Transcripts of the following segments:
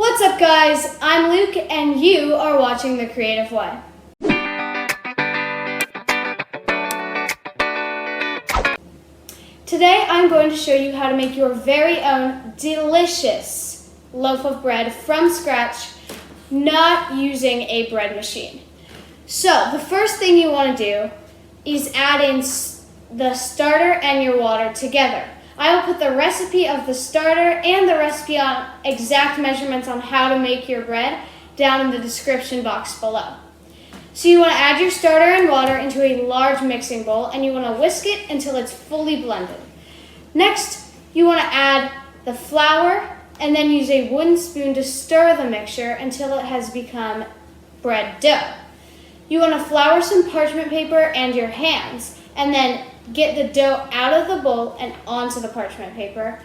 What's up, guys? I'm Luke and you are watching The Creative Way. Today I'm going to show you how to make your very own delicious loaf of bread from scratch, not using a bread machine. So the first thing you want to do is add in the starter and your water together. I will put the recipe of the starter and the recipe on exact measurements on how to make your bread down in the description box below. So you want to add your starter and water into a large mixing bowl and you want to whisk it until it's fully blended. Next, you want to add the flour and then use a wooden spoon to stir the mixture until it has become bread dough. You want to flour some parchment paper and your hands and then get the dough out of the bowl and onto the parchment paper.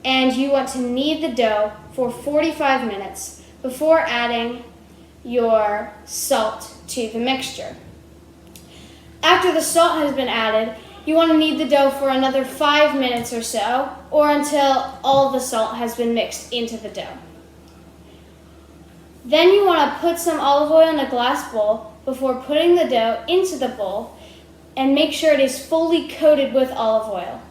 And you want to knead the dough for 45 minutes before adding your salt to the mixture. After the salt has been added, you want to knead the dough for another 5 minutes or so, or until all the salt has been mixed into the dough. Then you want to put some olive oil in a glass bowl before putting the dough into the bowl and make sure it is fully coated with olive oil.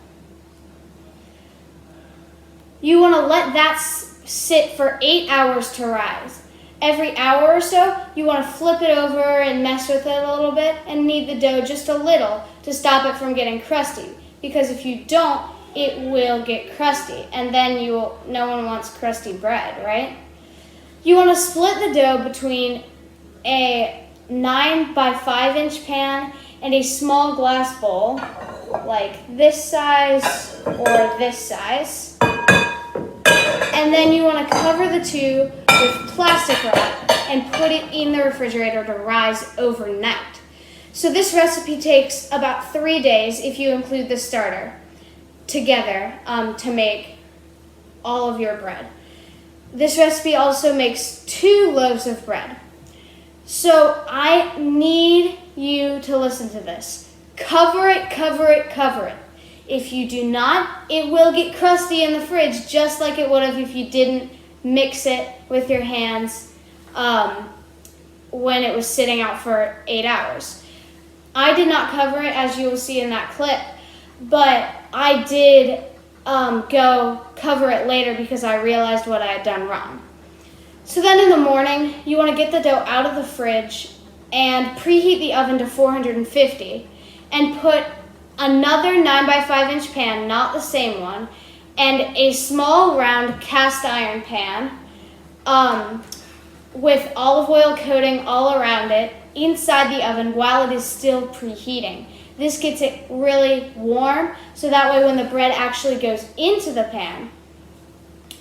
You want to let that sit for 8 hours to rise. Every hour or so, you want to flip it over and mess with it a little bit and knead the dough just a little to stop it from getting crusty. Because if you don't, it will get crusty, and then no one wants crusty bread, right? You want to split the dough between a 9 by 5 inch pan and a small glass bowl, like this size or this size. And then you want to cover the two with plastic wrap and put it in the refrigerator to rise overnight. So this recipe takes about 3 days if you include the starter together to make all of your bread. This recipe also makes 2 loaves of bread. So I need you to listen to this. Cover it, cover it, cover it. If you do not, it will get crusty in the fridge just like it would have if you didn't mix it with your hands when it was sitting out for 8 hours. I did not cover it, as you will see in that clip, but I did go cover it later because I realized what I had done wrong. So then in the morning, you want to get the dough out of the fridge and preheat the oven to 450 and put another 9 by 5 inch pan, not the same one, and a small round cast iron pan with olive oil coating all around it inside the oven while it is still preheating. This gets it really warm, so that way when the bread actually goes into the pan,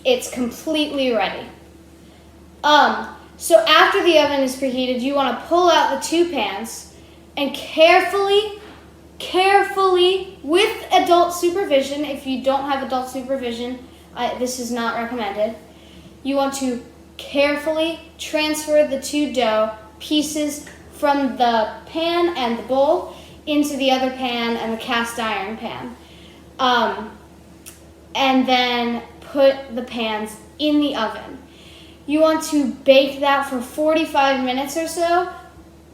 it's completely ready. So after the oven is preheated, you want to pull out the 2 pans and carefully, with adult supervision, if you don't have adult supervision, this is not recommended, you want to carefully transfer the 2 dough pieces from the pan and the bowl into the other pan and the cast iron pan. And then put the pans in the oven. You want to bake that for 45 minutes or so,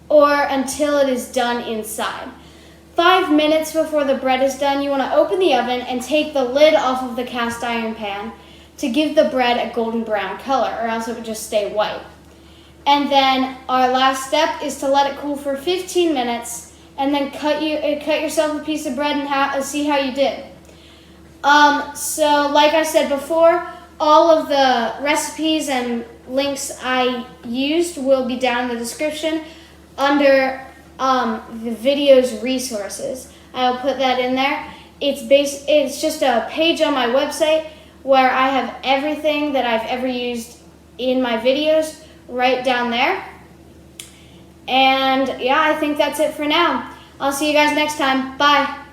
or until it is done inside. 5 minutes before the bread is done, you want to open the oven and take the lid off of the cast iron pan to give the bread a golden brown color, or else it would just stay white. And then our last step is to let it cool for 15 minutes and then cut yourself a piece of bread and see how you did. So like I said before, all of the recipes and links I used will be down in the description under the video's resources. I'll put that in there. It's just a page on my website where I have everything that I've ever used in my videos right down there. And yeah, I think that's it for now. I'll see you guys next time. Bye.